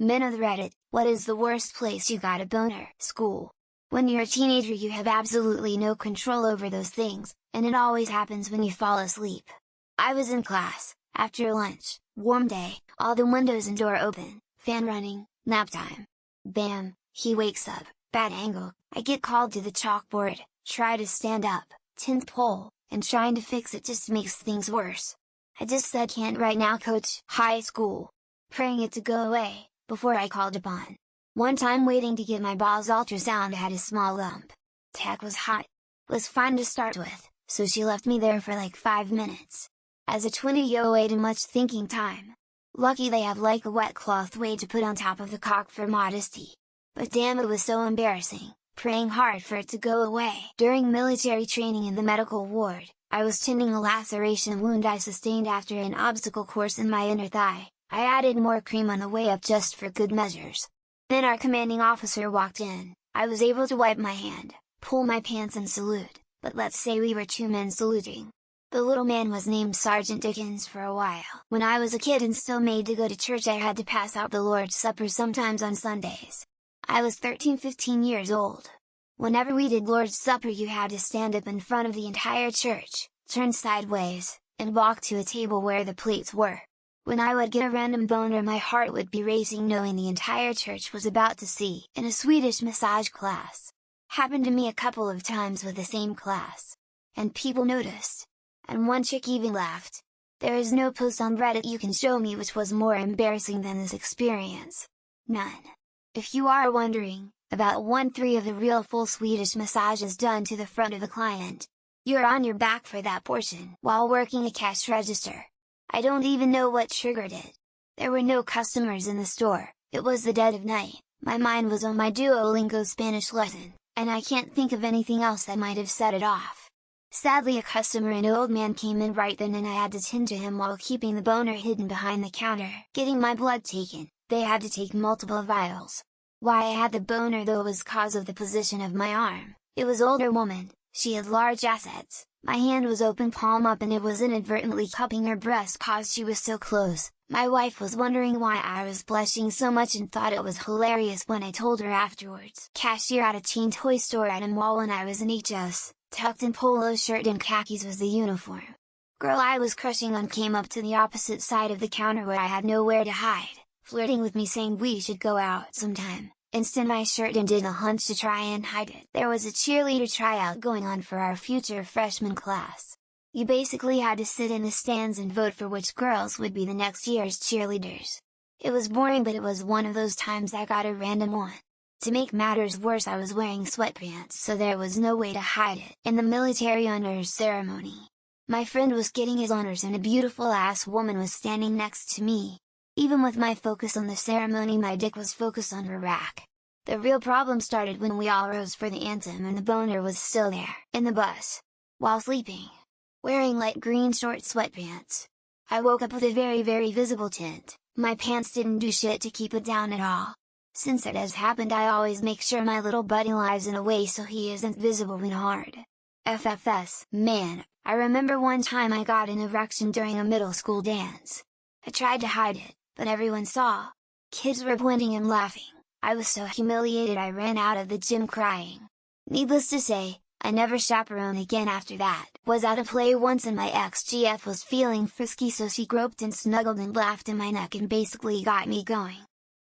Men of the Reddit, what is the worst place you got a boner? School. When you're a teenager you have absolutely no control over those things, and it always happens when you fall asleep. I was in class, after lunch, warm day, all the windows and door open, fan running, nap time. Bam, he wakes up, bad angle, I get called to the chalkboard, try to stand up, 10th pole, and trying to fix it just makes things worse. I just said can't right now coach. High school. Praying it to go away, before I called upon. One time waiting to get my balls ultrasound had a small lump. Tech was hot. Was fine to start with, so she left me there for like 5 minutes. As a 20-year-old ain't much thinking time. Lucky they have like a wet cloth way to put on top of the cock for modesty. But damn it was so embarrassing, praying hard for it to go away. During military training in the medical ward, I was tending a laceration wound I sustained after an obstacle course in my inner thigh. I added more cream on the way up just for good measures. Then our commanding officer walked in. I was able to wipe my hand, pull my pants and salute, but let's say we were 2 men saluting. The little man was named Sergeant Dickens for a while. When I was a kid and still made to go to church I had to pass out the Lord's Supper sometimes on Sundays. I was 13-15 years old. Whenever we did Lord's Supper you had to stand up in front of the entire church, turn sideways, and walk to a table where the plates were. When I would get a random boner my heart would be racing knowing the entire church was about to see. In a Swedish massage class. Happened to me a couple of times with the same class. And people noticed. And one chick even laughed. There is no post on Reddit you can show me which was more embarrassing than this experience. None. If you are wondering, about 1/3 of the real full Swedish massage is done to the front of the client. You're on your back for that portion while working a cash register. I don't even know what triggered it. There were no customers in the store, it was the dead of night, my mind was on my Duolingo Spanish lesson, and I can't think of anything else that might have set it off. Sadly a customer an old man came in right then and I had to tend to him while keeping the boner hidden behind the counter. Getting my blood taken, they had to take multiple vials. Why I had the boner though was cause of the position of my arm. It was older woman, she had large assets. My hand was open palm up and it was inadvertently cupping her breast cause she was so close. My wife was wondering why I was blushing so much and thought it was hilarious when I told her afterwards. Cashier at a chain toy store at a mall when I was in HS, tucked in polo shirt and khakis was the uniform. Girl I was crushing on came up to the opposite side of the counter where I had nowhere to hide, flirting with me saying we should go out sometime. Instant my shirt and did a hunch to try and hide it. There was a cheerleader tryout going on for our future freshman class. You basically had to sit in the stands and vote for which girls would be the next year's cheerleaders. It was boring but it was one of those times I got a random one. To make matters worse I was wearing sweatpants so there was no way to hide it. In the military honors ceremony, my friend was getting his honors and a beautiful ass woman was standing next to me. Even with my focus on the ceremony my dick was focused on her rack. The real problem started when we all rose for the anthem and the boner was still there. In the bus. While sleeping. Wearing light green short sweatpants. I woke up with a very visible tint. My pants didn't do shit to keep it down at all. Since it has happened I always make sure my little buddy lies in a way so he isn't visible when hard. FFS. Man, I remember one time I got an erection during a middle school dance. I tried to hide it, but everyone saw. Kids were pointing and laughing. I was so humiliated I ran out of the gym crying. Needless to say, I never chaperoned again after that. Was at a play once and my ex-GF was feeling frisky so she groped and snuggled and laughed in my neck and basically got me going.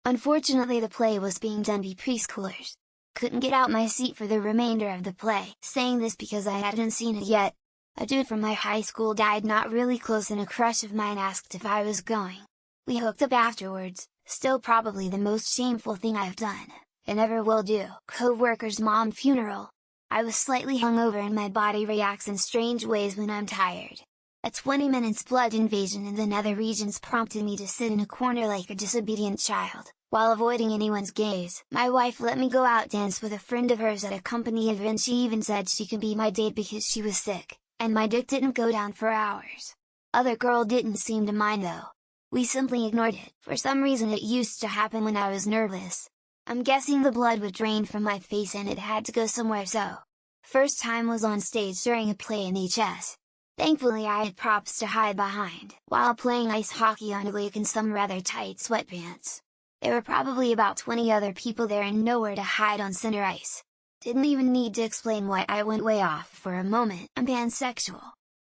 Unfortunately the play was being done by preschoolers. Couldn't get out my seat for the remainder of the play. Saying this because I hadn't seen it yet. A dude from my high school died not really close and a crush of mine asked if I was going. We hooked up afterwards, still probably the most shameful thing I've done, and ever will do. Co-worker's mom funeral. I was slightly hungover and my body reacts in strange ways when I'm tired. A 20 minutes blood invasion in the nether regions prompted me to sit in a corner like a disobedient child, while avoiding anyone's gaze. My wife let me go out dance with a friend of hers at a company event. She even said she could be my date because she was sick, and my dick didn't go down for hours. Other girl didn't seem to mind though. We simply ignored it. For some reason it used to happen when I was nervous. I'm guessing the blood would drain from my face and it had to go somewhere so. First time was on stage during a play in HS. Thankfully I had props to hide behind, while playing ice hockey on a lake in some rather tight sweatpants. There were probably about 20 other people there and nowhere to hide on center ice. Didn't even need to explain why. I went way off for a moment. I'm pansexual.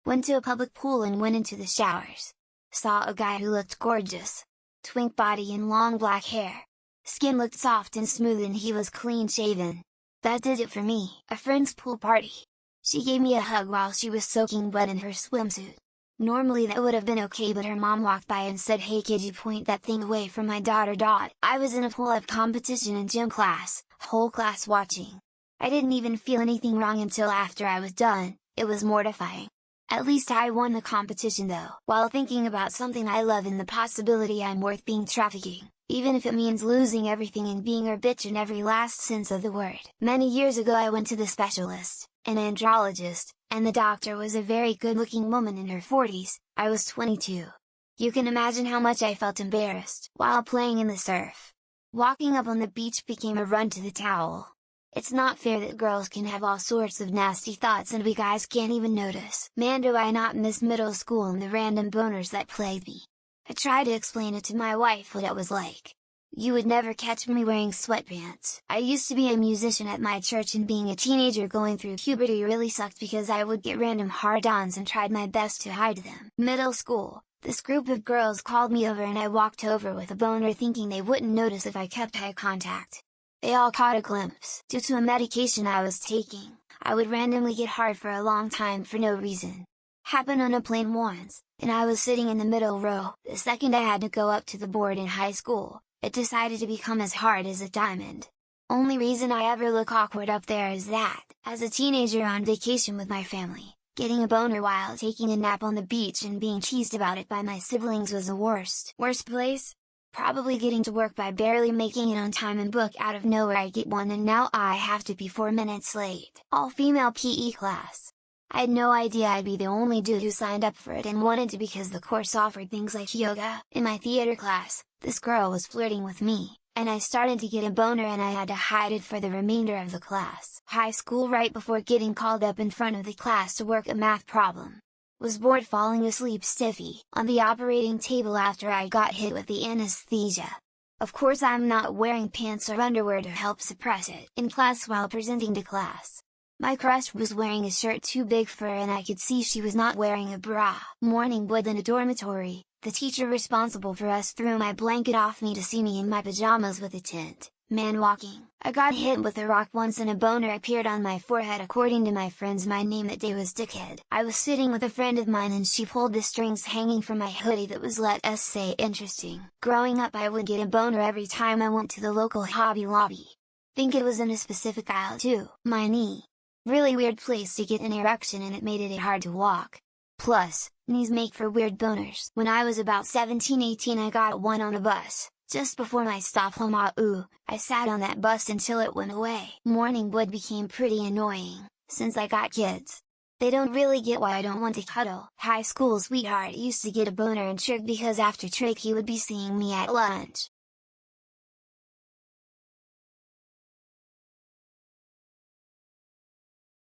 Went to a public pool and went into the showers. Saw a guy who looked gorgeous. Twink body and long black hair. Skin looked soft and smooth and he was clean shaven. That did it for me. A friend's pool party. She gave me a hug while she was soaking wet in her swimsuit. Normally that would have been okay, but her mom walked by and said, "Hey kid, you point that thing away from my daughter." I was in a pull-up competition in gym class, whole class watching. I didn't even feel anything wrong until after I was done. It was mortifying. At least I won the competition though. While thinking about something I love and the possibility I'm worth being trafficking, even if it means losing everything and being a bitch in every last sense of the word. Many years ago I went to the specialist, an andrologist, and the doctor was a very good-looking woman in her 40s, I was 22. You can imagine how much I felt embarrassed while playing in the surf. Walking up on the beach became a run to the towel. It's not fair that girls can have all sorts of nasty thoughts and we guys can't even notice. Man, do I not miss middle school and the random boners that plagued me. I tried to explain it to my wife what it was like. You would never catch me wearing sweatpants. I used to be a musician at my church, and being a teenager going through puberty really sucked because I would get random hard-ons and tried my best to hide them. Middle school, this group of girls called me over and I walked over with a boner thinking they wouldn't notice if I kept eye contact. They all caught a glimpse. Due to a medication I was taking, I would randomly get hard for a long time for no reason. Happened on a plane once, and I was sitting in the middle row. The second I had to go up to the board in high school, it decided to become as hard as a diamond. Only reason I ever look awkward up there is that, as a teenager on vacation with my family, getting a boner while taking a nap on the beach and being teased about it by my siblings was the worst. Worst place? Probably getting to work by barely making it on time and book out of nowhere I get one and now I have to be 4 minutes late. All-female PE class. I had no idea I'd be the only dude who signed up for it and wanted to because the course offered things like yoga. In my theater class, this girl was flirting with me, and I started to get a boner and I had to hide it for the remainder of the class. High school, right before getting called up in front of the class to work a math problem. Was bored falling asleep stiffy on the operating table after I got hit with the anesthesia. Of course I'm not wearing pants or underwear to help suppress it. In class while presenting to class, my crush was wearing a shirt too big for her and I could see she was not wearing a bra. Morning wood in a dormitory, the teacher responsible for us threw my blanket off me to see me in my pajamas with a tent. Man walking. I got hit with a rock once and a boner appeared on my forehead. According to my friends, my name that day was Dickhead. I was sitting with a friend of mine and she pulled the strings hanging from my hoodie that was, let us say, interesting. Growing up I would get a boner every time I went to the local Hobby Lobby. Think it was in a specific aisle too. My knee. Really weird place to get an erection and it made it hard to walk. Plus, knees make for weird boners. When I was about 17-18 I got one on a bus. Just before my stop home, I sat on that bus until it went away. Morning wood became pretty annoying, since I got kids. They don't really get why I don't want to cuddle. High school sweetheart used to get a boner and trick because after trick he would be seeing me at lunch.